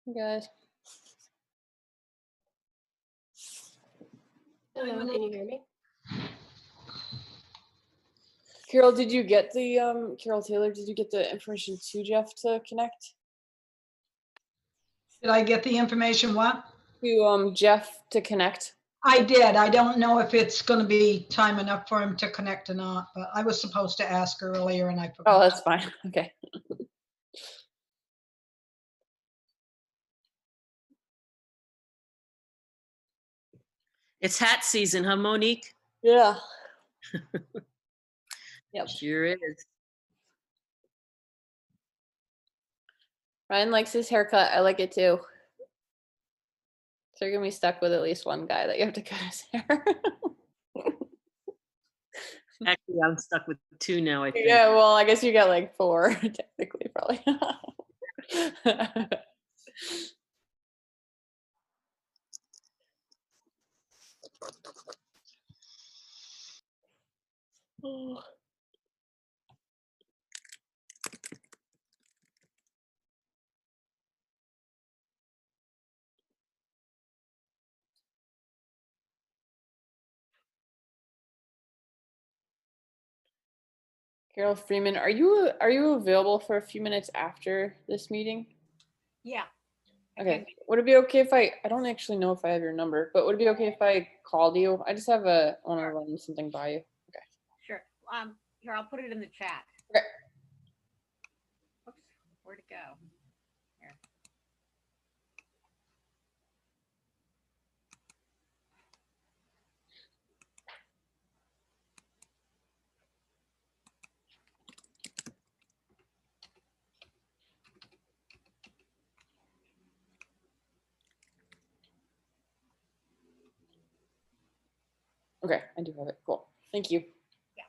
Hey guys. Hello, can you hear me? Carol, did you get the Carol Taylor, did you get the information to Jeff to connect? Did I get the information? What? To Jeff to connect? I did. I don't know if it's going to be time enough for him to connect or not, but I was supposed to ask earlier and I Oh, forgot. that's fine. Okay. It's hat season, huh, Monique? Yeah. Yep. Sure is. Ryan likes his haircut. I like it too. So you're gonna be stuck with at least one guy that you have to cut his hair. Actually, I'm stuck with two now, I think. Yeah, well, I guess you got like 4 technically, probably. Oh. Carol Freeman, are you available for a few minutes after this meeting? Yeah. Okay. Would it be okay if I don't actually know if I have your number, but would it be okay if I called you? I just have want to run something by you. Okay. Sure. Here, I'll put it in the chat. Okay. Oops, where'd it go? Here. Okay, I do have it. Cool. Thank you. Yeah.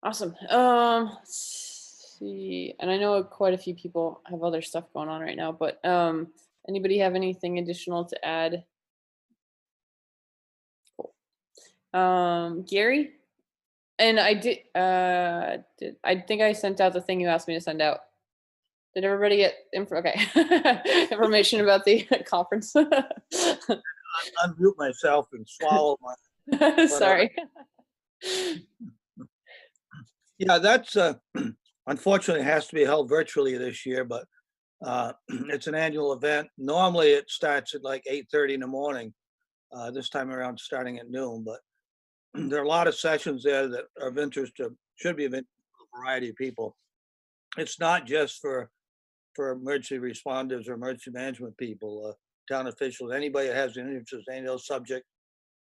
Awesome. Let's see. And I know quite a few people have other stuff going on right now, but anybody have anything additional to add? Cool. Gary? And I I think I sent out the thing you asked me to send out. Did everybody get information about the conference? Unmute myself and swallow my. Sorry. Yeah, that's unfortunately has to be held virtually this year, but it's an annual event. Normally it starts at like 8:30 in the morning. This time around starting at noon, but there are a lot of sessions there that are of interest to, should be of interest to a variety of people. It's not just for emergency responders or emergency management people, town officials, anybody that has an interest in any of those subjects.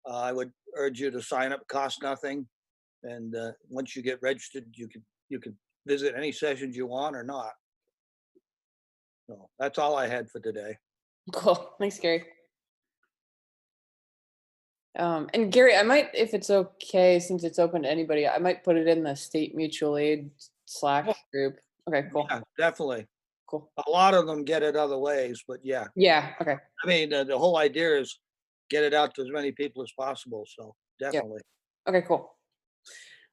I would urge you to sign up, cost nothing. And once you get registered, you can visit any sessions you want or not. So that's all I had for today. Cool. Thanks, Gary. And Gary, I might, if it's okay, since it's open to anybody, I might put it in the state mutual aid Slack group. Okay, cool. Yeah, definitely. Cool. A lot of them get it other ways, but yeah. Yeah. Okay. I mean, the whole idea is get it out to as many people as possible. So definitely. Okay, cool.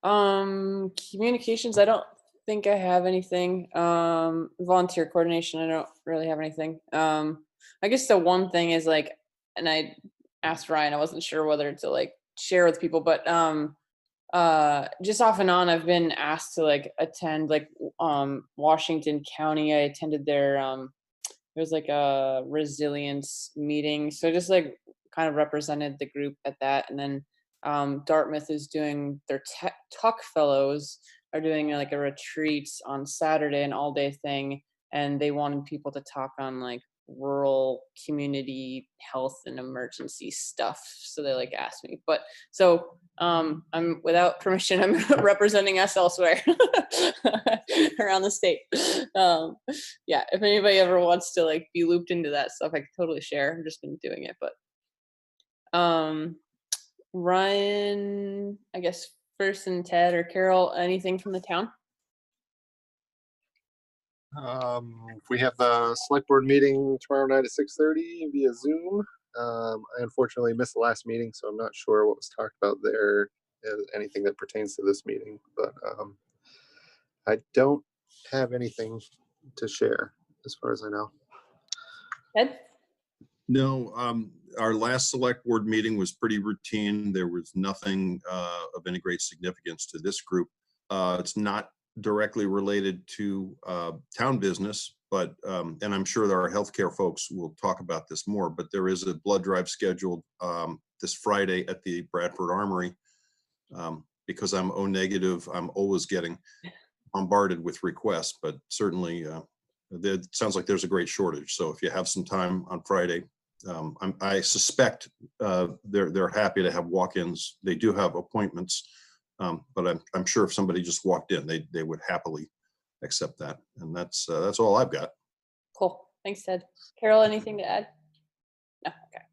Communications, I don't think I have anything. Volunteer coordination, I don't really have anything. I guess the one thing is like, and I asked Ryan, I wasn't sure whether to like share with people, but just off and on, I've been asked to like attend like Washington County. I attended their there's like a resilience meeting, so just like kind of represented the group at that. And then Dartmouth is doing their Tuck Fellows are doing like a retreat on Saturday, an all-day thing, and they wanted people to talk on like rural community health and emergency stuff. So they like asked me, but so I'm without permission, I'm representing us elsewhere around the state. Yeah, if anybody ever wants to like be looped into that stuff, I could totally share. I've just been doing it, but Ryan, I guess first, and Ted or Carol, anything from the town? We have the select board meeting tomorrow night at 6:30 via Zoom. I unfortunately missed the last meeting, so I'm not sure what was talked about there, anything that pertains to this meeting. But I don't have anything to share as far as I know. Ed? No, our last select board meeting was pretty routine. There was nothing of any great significance to this group. It's not directly related to town business, but, and I'm sure that our healthcare folks will talk about this more, but there is a blood drive scheduled this Friday at the Bradford Armory. Because I'm O negative, I'm always getting bombarded with requests, but certainly it sounds like there's a great shortage. So if you have some time on Friday, I suspect they're happy to have walk-ins. They do have appointments, but I'm sure if somebody just walked in, they would happily accept that. And that's all I've got. Cool. Thanks, Ted. Carol, anything to add? No. Okay.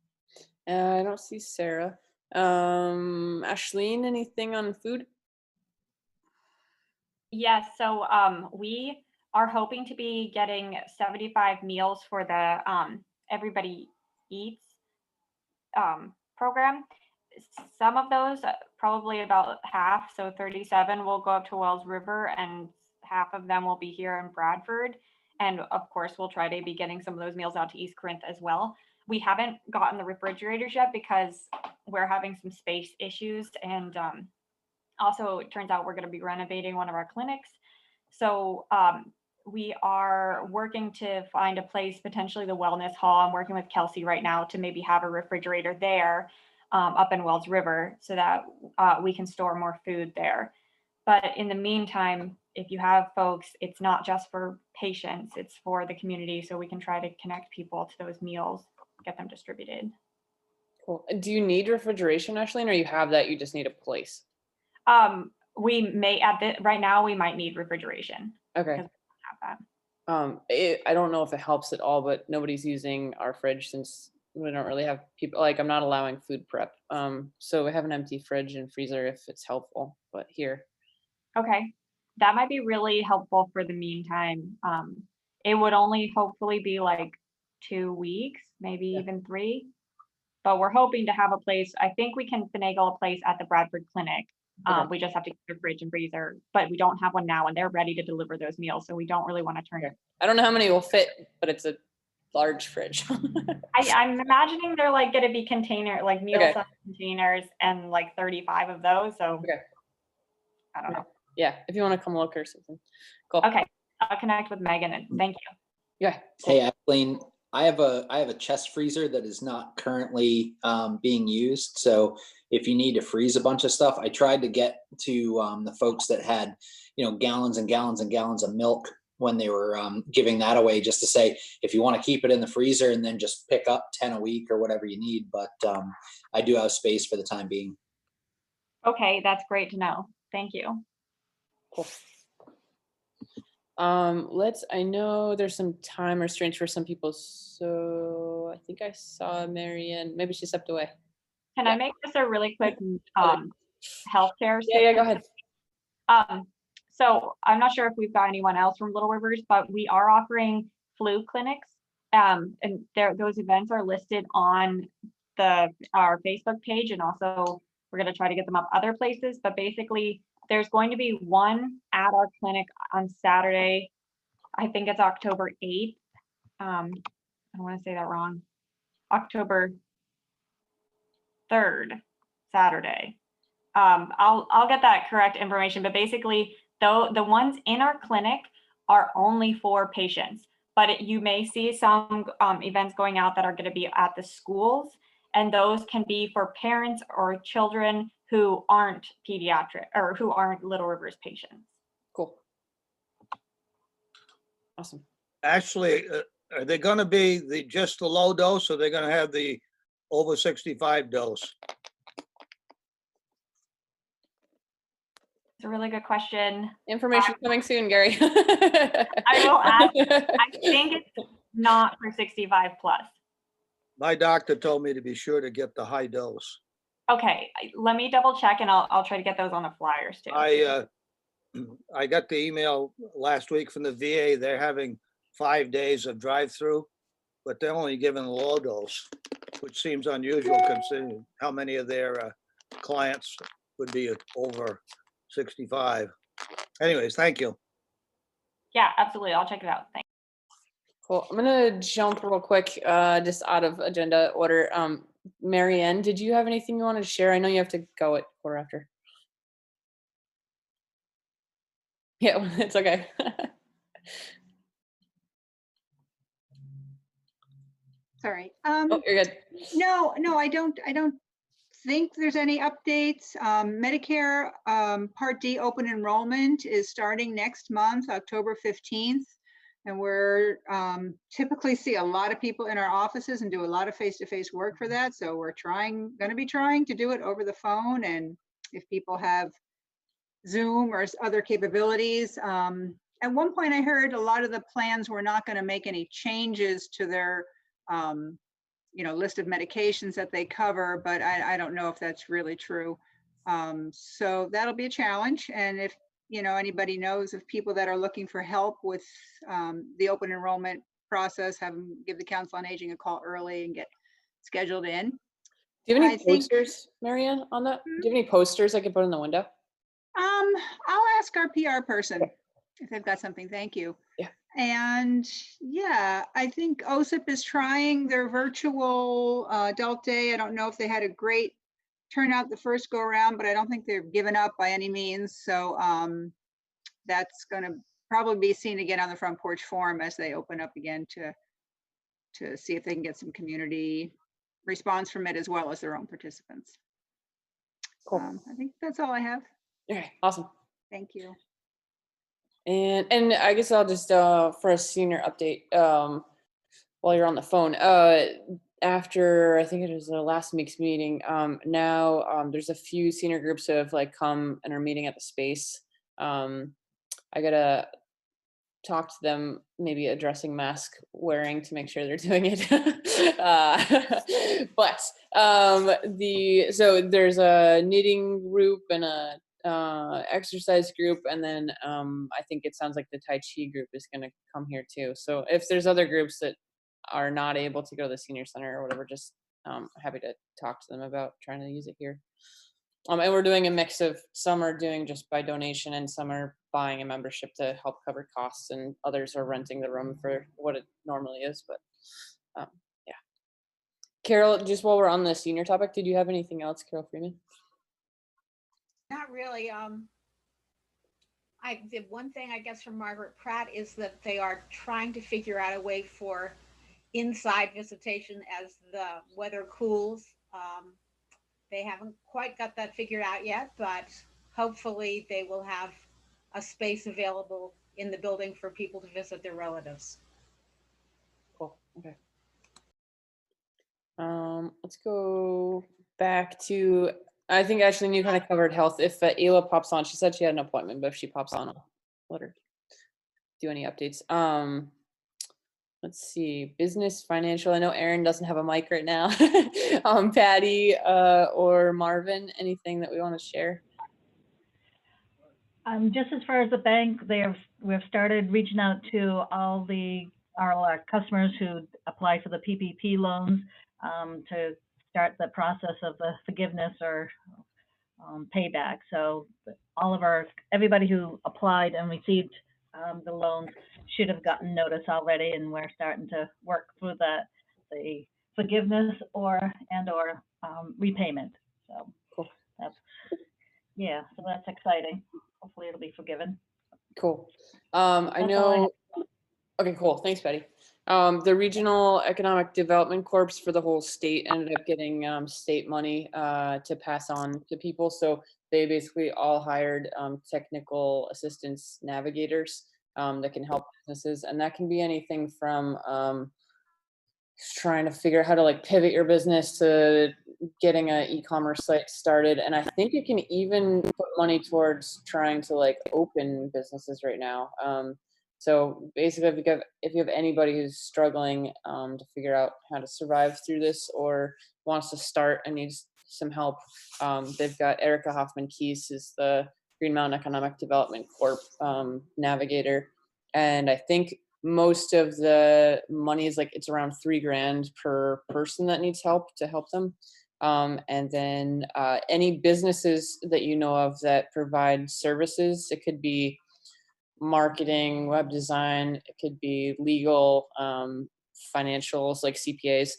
I don't see Sarah. Ashleen, anything on food? Yes, so we are hoping to be getting 75 meals for the Everybody Eats program. Some of those, probably about half, so 37 will go up to Wells River and half of them will be here in Bradford. And of course, we'll try to be getting some of those meals out to East Corinth as well. We haven't gotten the refrigerators yet because we're having some space issues. And also, it turns out we're going to be renovating one of our clinics. So we are working to find a place, potentially the Wellness Hall. I'm working with Kelsey right now to maybe have a refrigerator there up in Wells River so that we can store more food there. But in the meantime, if you have folks, it's not just for patients, it's for the community. So we can try to connect people to those meals, get them distributed. Cool. Do you need refrigeration, Ashleen, or you have that, you just need a place? We may right now we might need refrigeration. Okay. Because we don't have that. I don't know if it helps at all, but nobody's using our fridge since we don't really have people, like I'm not allowing food prep. So we have an empty fridge and freezer if it's helpful, but here. Okay, that might be really helpful for the meantime. It would only hopefully be like 2 weeks, maybe even 3, but we're hoping to have a place. I think we can finagle a place at the Bradford Clinic. Okay. We just have to get a fridge and freezer, but we don't have one now and they're ready to deliver those meals. So we don't really want to turn it. I don't know how many will fit, but it's a large fridge. I'm imagining they're like going to be like meal Okay. size containers and like 35 of those. So Okay. I don't know. Yeah, if you want to come look or something. Cool. Okay, I'll connect with Megan and thank you. Yeah. Cool. Hey, Kathleen, I have a chest freezer that is not currently being used. So if you need to freeze a bunch of stuff, I tried to get to the folks that had, gallons and gallons and gallons of milk when they were giving that away, just to say, if you want to keep it in the freezer and then just pick up 10 a week or whatever you need. But I do have space for the time being. Okay, that's great to know. Thank you. Cool. I know there's some time restraints for some people, so I think I saw Marianne. Maybe she stepped away. Can Yeah. I make this a really quick healthcare Yeah, go ahead. So I'm not sure if we've got anyone else from Little Rivers, but we are offering flu clinics. And those events are listed on our Facebook page, and also we're going to try to get them up other places. But basically, there's going to be one at our clinic on Saturday. I think it's October 8th. I don't want to say that wrong. October 3rd, Saturday. I'll get that correct information, but basically, though the ones in our clinic are only for patients, but you may see some events going out that are going to be at the schools, and those can be for parents or children who aren't pediatric or who aren't Little Rivers patients. Cool. Awesome. Actually, are they going to be just the low dose, or they're going to have the over 65 dose? It's a really good question. Information coming soon, Gary. I will ask. I think it's not for 65 plus. My doctor told me to be sure to get the high dose. Okay, let me double check and I'll try to get those on the flyers too. I got the email last week from the VA. They're having 5 days of drive-through, but they're only giving a low dose, which seems unusual considering how many of their clients would be over 65. Anyways, thank you. Yeah, absolutely. I'll check it out. Thanks. Cool. I'm gonna jump real quick, just out of agenda order. Mary Ann, did you have anything you wanted to share? I know you have to go at quarter after. Yeah, it's okay. Sorry. Oh, you're good. No, I don't think there's any updates. Medicare Part D open enrollment is starting next month, October 15th. And we're typically see a lot of people in our offices and do a lot of face-to-face work for that. So we're going to be trying to do it over the phone. And if people have Zoom or other capabilities. At one point I heard a lot of the plans were not going to make any changes to their list of medications that they cover, but I don't know if that's really true. So that'll be a challenge. And if anybody knows of people that are looking for help with the open enrollment process, have them give the Council on Aging a call early and get scheduled in. Do you have any I think- posters, Marianne, on that? Do you have any posters I could put in the window? I'll ask our PR person if they've got something. Thank you. Yeah. And yeah, I think OSIP is trying their virtual adult day. I don't know if they had a great turnout the first go around, but I don't think they've given up by any means. So that's going to probably be seen again on the Front Porch Forum as they open up again to see if they can get some community response from it as well as their own participants. Cool. I think that's all I have. Okay, awesome. Thank you. And I guess I'll just for a senior update while you're on the phone. After I think it was the last week's meeting, now there's a few senior groups that have like come and are meeting at the space. I gotta talk to them, maybe addressing mask wearing to make sure they're doing it. But so there's a knitting group and a exercise group, and then I think it sounds like the Tai Chi group is going to come here too. So if there's other groups that are not able to go to the senior center or whatever, just happy to talk to them about trying to use it here. And we're doing a mix of some are doing just by donation and some are buying a membership to help cover costs, and others are renting the room for what it normally is. But yeah. Carol, just while we're on the senior topic, did you have anything else, Carol Freeman? Not really. The one thing I guess from Margaret Pratt is that they are trying to figure out a way for inside visitation as the weather cools. They haven't quite got that figured out yet, but hopefully they will have a space available in the building for people to visit their relatives. Cool. Okay. Let's go back to, I think actually you kind of covered health. If Ayla pops on, she said she had an appointment, but if she pops on, I'll let her do any updates. Let's see, business, financial. I know Erin doesn't have a mic right now. Patty or Marvin, anything that we want to share? Just as far as the bank, we've started reaching out to all our customers who apply for the PPP loans to start the process of the forgiveness or payback. So everybody who applied and received the loans should have gotten notice already, and we're starting to work through the forgiveness or repayment. So cool. So that's exciting. Hopefully it'll be forgiven. Cool. I know. Okay, cool. Thanks, Patty. The Regional Economic Development Corps for the whole state ended up getting state money to pass on to people. So they basically all hired technical assistance navigators that can help businesses. And that can be anything from trying to figure out how to like pivot your business to getting an e-commerce site started. And I think you can even put money towards trying to like open businesses right now. So basically, if you have anybody who's struggling to figure out how to survive through this or wants to start and needs some help, they've got Erica Hoffman-Keys is the Green Mountain Economic Development Corp navigator. And I think most of the money is like, it's around $3,000 per person that needs help to help them. And then any businesses that you know of that provide services, it could be marketing, web design. It could be legal, financials like CPAs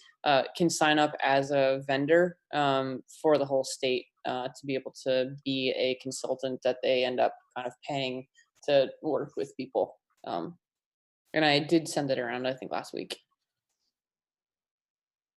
can sign up as a vendor for the whole state to be able to be a consultant that they end up kind of paying to work with people. And I did send it around, I think, last week.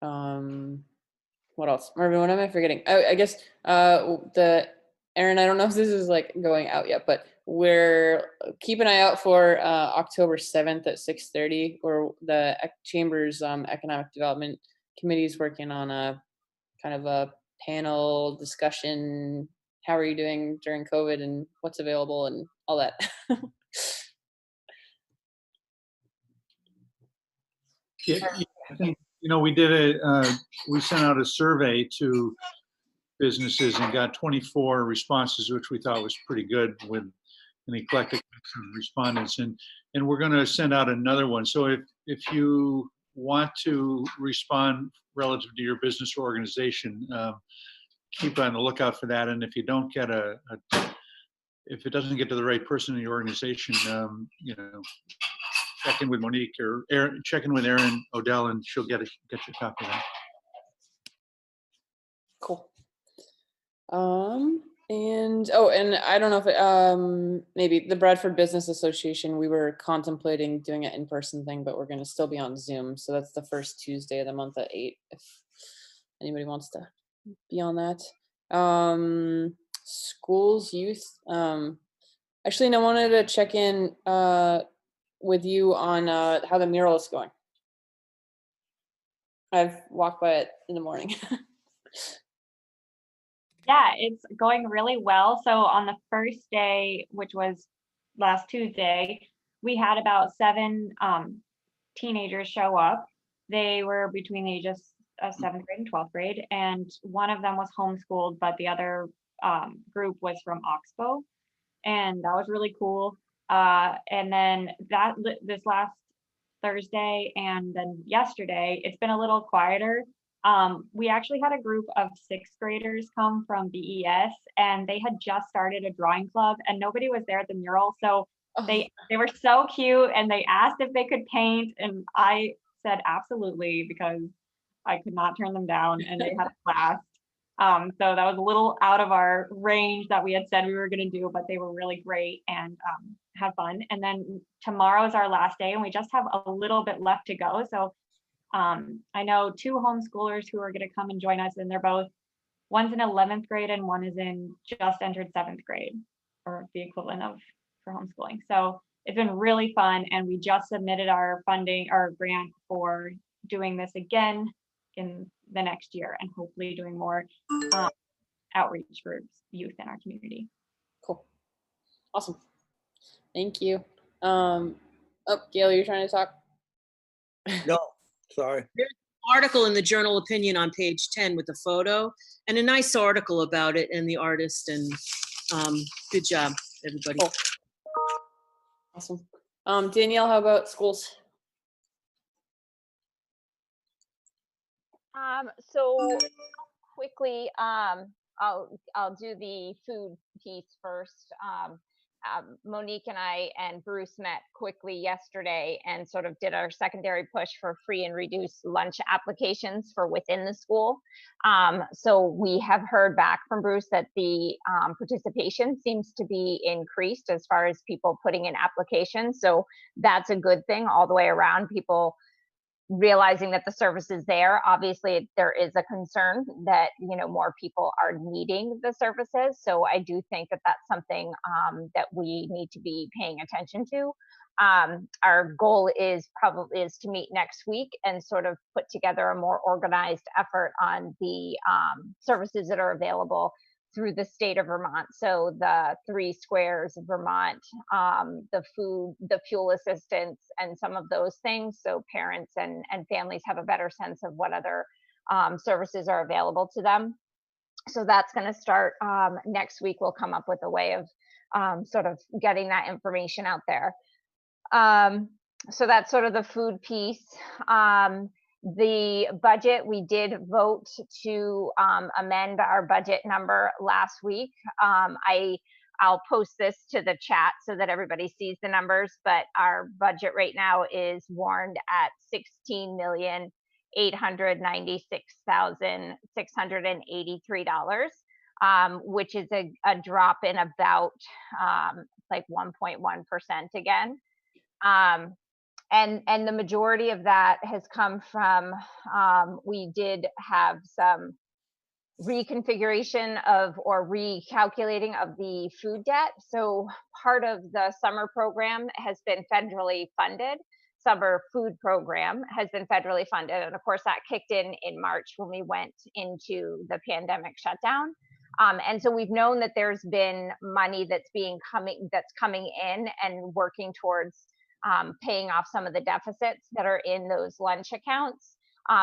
What else? Marvin, what am I forgetting? I guess Aaron, I don't know if this is like going out yet, but we're keep an eye out for October 7th at 6:30, where the Chamber's Economic Development Committee is working on a kind of a panel discussion. How are you doing during COVID and what's available and all that. Yeah, I think, we sent out a survey to businesses and got 24 responses, which we thought was pretty good with an eclectic mix of respondents. And we're going to send out another one. So if you want to respond relative to your business or organization, keep on the lookout for that. And if you don't get if it doesn't get to the right person in your organization, check in with Monique or check in with Erin Odell, and she'll get you a copy of that. Cool. And I don't know if maybe the Bradford Business Association, we were contemplating doing an in-person thing, but we're going to still be on Zoom. So that's the first Tuesday of the month at 8, if anybody wants to be on that. Schools, youth. Actually, I wanted to check in with you on how the mural is going. I've walked by it in the morning. Yeah, it's going really well. So on the first day, which was last Tuesday, we had about 7 teenagers show up. They were between the ages of 7th grade and 12th grade, and one of them was homeschooled, but the other group was from Oxbow, and that was really cool. And then this last Thursday and then yesterday, it's been a little quieter. We actually had a group of 6th graders come from BES, and they had just started a drawing club, and nobody was there at the mural. So they were so cute, and they asked if they could paint, and I said absolutely, because I could not turn them down, and they had a blast. So that was a little out of our range that we had said we were going to do, but they were really great and had fun. And then tomorrow is our last day, and we just have a little bit left to go. So I know 2 homeschoolers who are going to come and join us, and one's in 11th grade and one is just entered 7th grade, or the equivalent for homeschooling. So it's been really fun, and we just submitted our grant for doing this again in the next year, and hopefully doing more outreach for youth in our community. Cool. Awesome. Thank you. Gail, you're trying to talk? No, sorry. There's an article in the Journal Opinion on page 10 with the photo, and a nice article about it and the artist, and good job, everybody. Cool. Awesome. Danielle, how about schools? So quickly, I'll do the food piece first. Monique and I and Bruce met quickly yesterday and sort of did our secondary push for free and reduced lunch applications for within the school. So we have heard back from Bruce that the participation seems to be increased as far as people putting in applications. So that's a good thing all the way around. People realizing that the service is there. Obviously, there is a concern that more people are needing the services. So I do think that that's something that we need to be paying attention to. Our goal is to meet next week and sort of put together a more organized effort on the services that are available through the state of Vermont. So the 3 squares of Vermont, the food, the fuel assistance, and some of those things. So parents and families have a better sense of what other services are available to them. So that's going to start next week. We'll come up with a way of sort of getting that information out there. So that's sort of the food piece. The budget, we did vote to amend our budget number last week. I I'll post this to the chat so that everybody sees the numbers, but our budget right now is warned at $16,896,683, which is a drop in about like 1.1% again. And the majority of that has come from, we did have some reconfiguration of or recalculating of the food debt. So part of the summer program has been federally funded. Summer food program has been federally funded. And of course that kicked in March when we went into the pandemic shutdown. And so we've known that there's been money that's coming in and working towards paying off some of the deficits that are in those lunch accounts.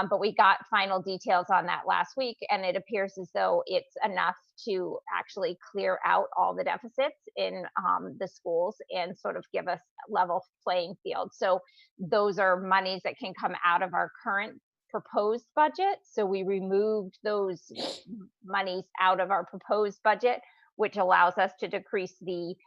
But we got final details on that last week, and it appears as though it's enough to actually clear out all the deficits in the schools and sort of give us a level playing field. So those are monies that can come out of our current proposed budget. So we removed those monies out of our proposed budget, which allows us to decrease the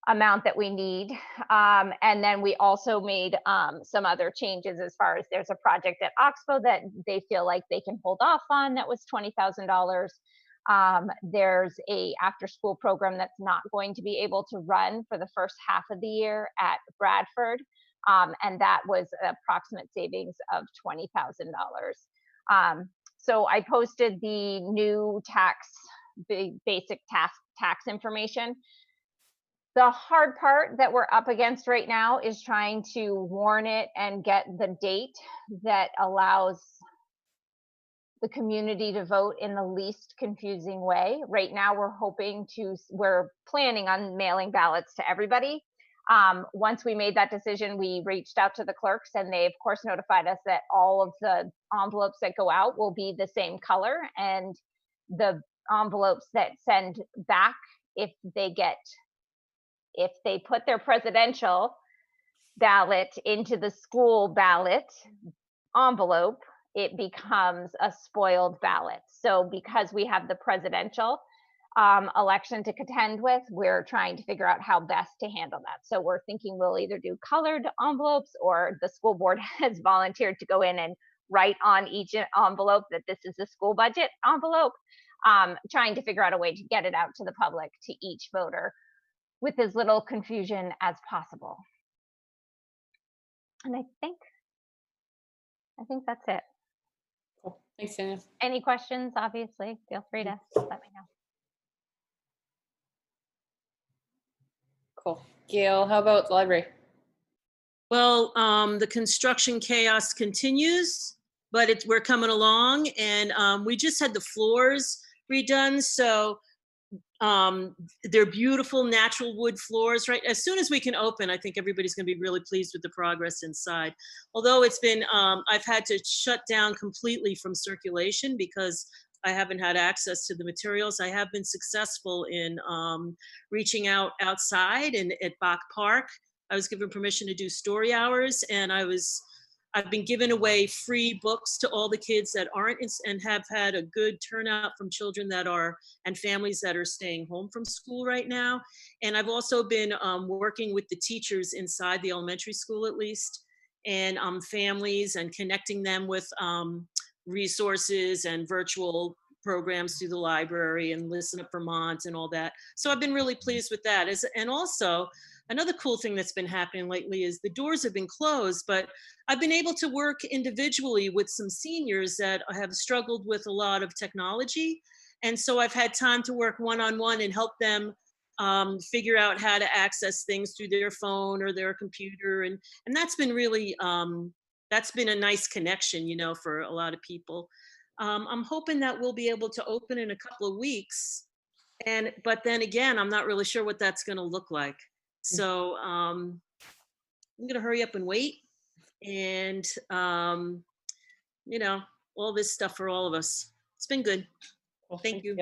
amount that we need. And then we also made some other changes as far as there's a project at Oxbow that they feel like they can hold off on that was $20,000. There's a after school program that's not going to be able to run for the first half of the year at Bradford. And that was an approximate savings of $20,000. So I posted the new basic tax information. The hard part that we're up against right now is trying to warn it and get the date that allows the community to vote in the least confusing way. Right now, we're planning on mailing ballots to everybody. Once we made that decision, we reached out to the clerks, and they of course notified us that all of the envelopes that go out will be the same color, and the envelopes that send back, if they put their presidential ballot into the school ballot envelope, it becomes a spoiled ballot. So because we have the presidential election to contend with, we're trying to figure out how best to handle that. So we're thinking we'll either do colored envelopes, or the school board has volunteered to go in and write on each envelope that this is a school budget envelope, trying to figure out a way to get it out to the public, to each voter, with as little confusion as possible. And I think that's it. Cool. Thanks, Daniel. Any questions, obviously, feel free to let me know. Cool. Gail, how about the library? Well, the construction chaos continues, but we're coming along, and we just had the floors redone. So they're beautiful natural wood floors, right? As soon as we can open, I think everybody's going to be really pleased with the progress inside. Although it's been, I've had to shut down completely from circulation because I haven't had access to the materials. I have been successful in reaching out outside and at Bach Park. I was given permission to do story hours, and I've been giving away free books to all the kids that aren't, and have had a good turnout from children that are, and families that are staying home from school right now. And I've also been working with the teachers inside the elementary school, at least, and families, and connecting them with resources and virtual programs through the library and Listen Up Vermont and all that. So I've been really pleased with that. And also, another cool thing that's been happening lately is the doors have been closed, but I've been able to work individually with some seniors that have struggled with a lot of technology. And so I've had time to work one-on-one and help them figure out how to access things through their phone or their computer. And that's been really, that's been a nice connection, you know, for a lot of people. I'm hoping that we'll be able to open in a couple of weeks. But then again, I'm not really sure what that's going to look like. So I'm going to hurry up and wait. And, you know, all this stuff for all of us. It's been good. Well, Thank you.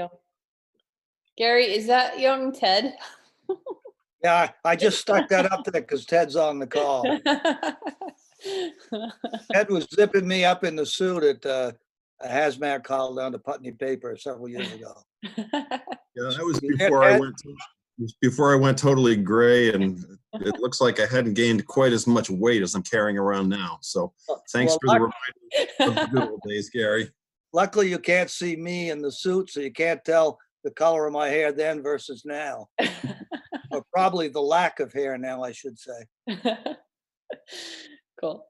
Gary, is that young Ted? Yeah, I just stuck that up there because Ted's on the call. Ted was zipping me up in the suit at a hazmat call down to Putney Paper several years ago. Yeah, that was before I went to before I went totally gray, and it looks like I hadn't gained quite as much weight as I'm carrying around now. So thanks Well, for the reminder of the good old days, Gary. luckily you can't see me in the suit, so you can't tell the color of my hair then versus now. Or probably the lack of hair now, I should say. Cool.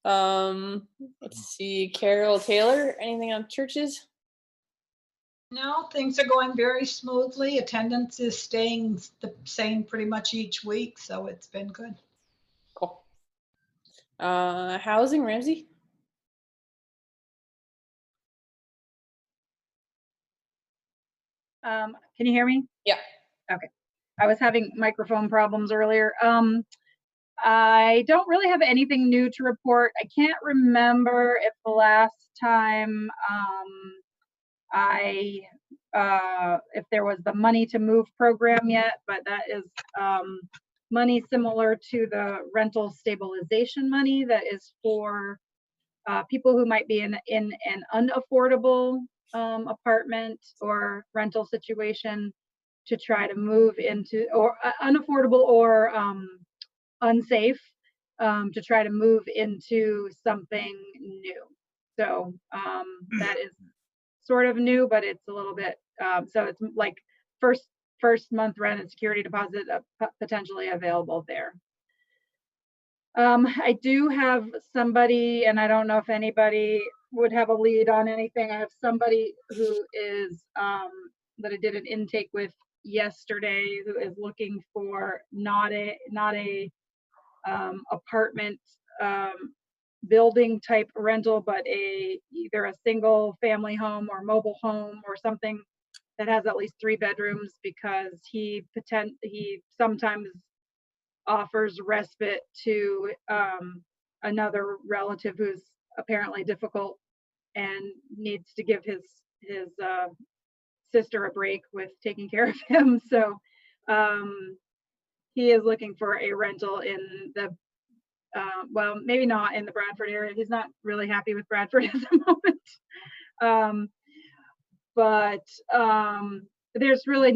Let's see, Carol Taylor, anything on churches? No, things are going very smoothly. Attendance is staying the same pretty much each week, so it's been good. Cool. Housing, Ramsey? Can you hear me? Yeah. Okay. I was having microphone problems earlier. I don't really have anything new to report. I can't remember if the last time if there was the money to move program yet, but that is money similar to the rental stabilization money that is for people who might be in an unaffordable apartment or rental situation to try to move into, or unaffordable or unsafe, to try to move into something new. So that is sort of new, but it's a little bit, so it's like first month rent and security deposit potentially available there. I do have somebody, and I don't know if anybody would have a lead on anything. I have somebody who is that I did an intake with yesterday, who is looking for not a apartment building type rental, but either a single family home or mobile home or something that has at least 3 bedrooms, because he sometimes offers respite to another relative who's apparently difficult and needs to give his sister a break with taking care of him. So he is looking for a rental in the well, maybe not in the Bradford area. He's not really happy with Bradford at the moment. But there's really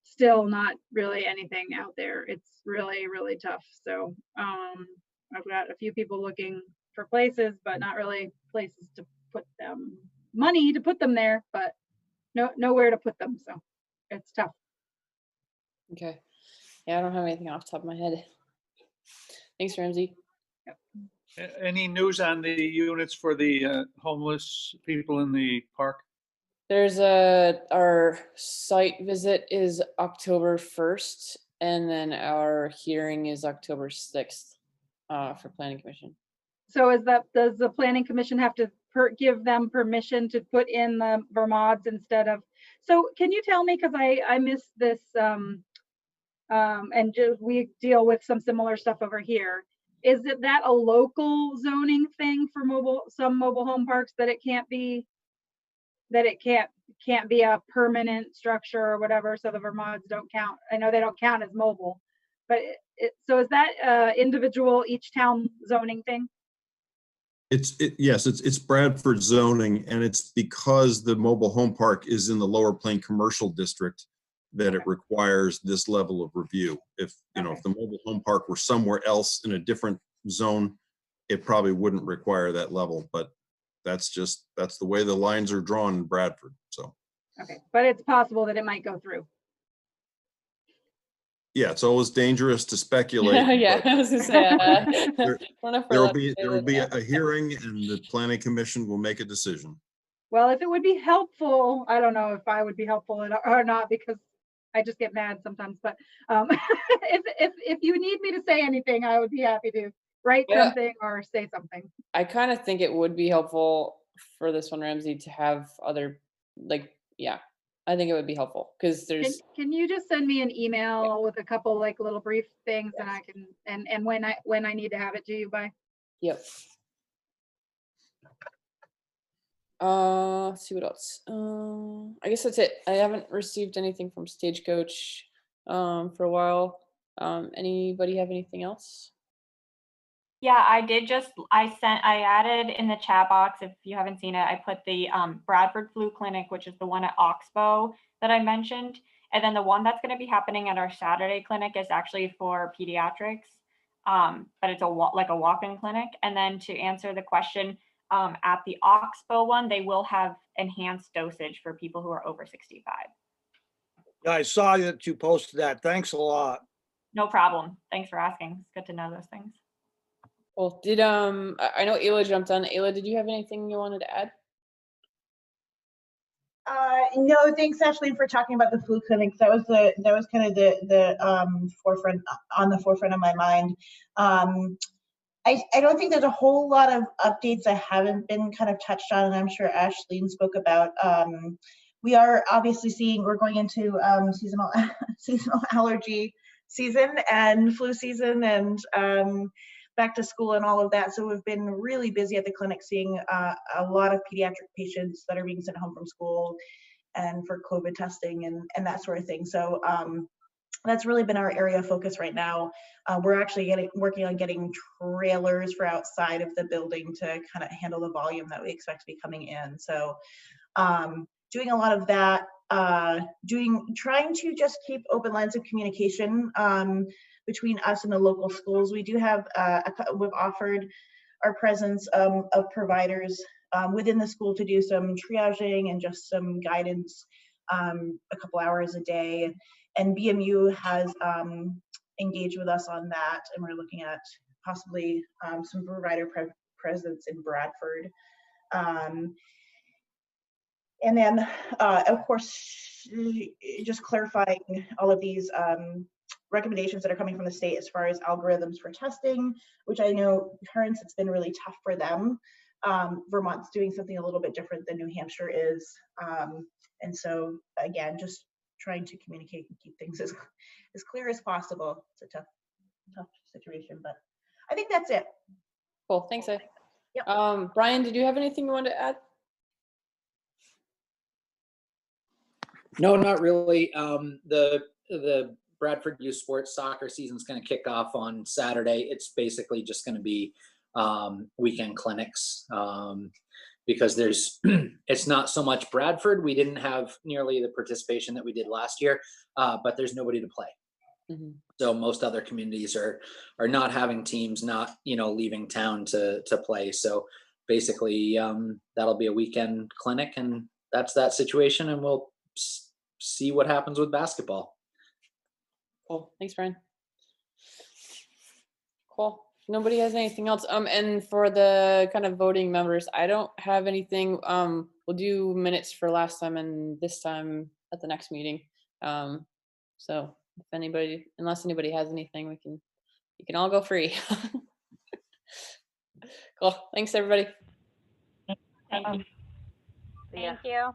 still not really anything out there. It's really, really tough. So I've got a few people looking for places, but not really places to put them, money to put them there, but nowhere to put them. So it's tough. Okay. Yeah, I don't have anything off the top of my head. Thanks, Ramsey. Any news on the units for the homeless people in the park? There's our site visit is October 1st, and then our hearing is October 6th for Planning Commission. So does the Planning Commission have to give them permission to put in the Vermods instead of, so can you tell me, because I missed this, and we deal with some similar stuff over here. Is that a local zoning thing for some mobile home parks, that it can't be a permanent structure or whatever, so the Vermods don't count? I know they don't count as mobile, but so is that individual each town zoning thing? Yes, it's Bradford zoning, and it's because the mobile home park is in the Lower Plain Commercial District that it requires this level of review. If if the mobile home park were somewhere else in a different zone, it probably wouldn't require that level, but that's the way the lines are drawn in Bradford. So okay, but it's possible that it might go through. yeah, it's always dangerous to speculate. Yeah, I was gonna say there will be a hearing, and the Planning Commission will make a decision. Well, if it would be helpful, I don't know if I would be helpful or not, because I just get mad sometimes. But if you need me to say anything, I would be happy to write something or say something. I kind of think it would be helpful for this one, Ramsey, to have other, I think it would be helpful, because there's. Can you just send me an email with a couple little brief things, and I can and when I need to have it to you by? Yep. Let's see what else. I guess that's it. I haven't received anything from Stagecoach for a while. Anybody have anything else? Yeah, I added in the chat box, if you haven't seen it, I put the Bradford Flu Clinic, which is the one at Oxbow that I mentioned. And then the one that's going to be happening at our Saturday clinic is actually for pediatrics, but it's like a walk-in clinic. And then to answer the question, at the Oxbow one, they will have enhanced dosage for people who are over 65. Yeah, I saw that you posted that. Thanks a lot. No problem. Thanks for asking. It's good to know those things. Well, did I know Ayla jumped on. Ayla, did you have anything you wanted to add? No, thanks, Ashley, for talking about the flu clinics. That was kind of the forefront of my mind. I don't think there's a whole lot of updates that haven't been kind of touched on, and I'm sure Ashleen spoke about. We are obviously we're going into seasonal allergy season and flu season and back to school and all of that. So we've been really busy at the clinic seeing a lot of pediatric patients that are being sent home from school and for COVID testing and that sort of thing. So that's really been our area of focus right now. We're actually working on getting trailers for outside of the building to kind of handle the volume that we expect to be coming in. So doing a lot of that, trying to just keep open lines of communication between us and the local schools. We do have, we've offered our presence of providers within the school to do some triaging and just some guidance a couple hours a day. And BMU has engaged with us on that, and we're looking at possibly some provider presence in Bradford. And then, of course, just clarifying all of these recommendations that are coming from the state as far as algorithms for testing, which I know parents, it's been really tough for them. Vermont's doing something a little bit different than New Hampshire is. And so, again, just trying to communicate and keep things as clear as possible. It's a tough situation, but I think that's it. Cool, thanks. Yep. Brian, did you have anything you wanted to add? No, not really. The Bradford Youth Sports Soccer season is going to kick off on Saturday. It's basically just going to be weekend clinics because it's not so much Bradford. We didn't have nearly the participation that we did last year, but there's nobody to play. Mm-hmm. So most other communities are not having teams, not leaving town to play. So basically, that'll be a weekend clinic, and that's that situation, and we'll see what happens with basketball. Cool. Thanks, Brian. Cool. Nobody has anything else. And for the kind of voting members, I don't have anything. We'll do minutes for last time and this time at the next meeting. So if unless anybody has anything, you can all go free. Cool. Thanks, everybody. Thank you. Thank you.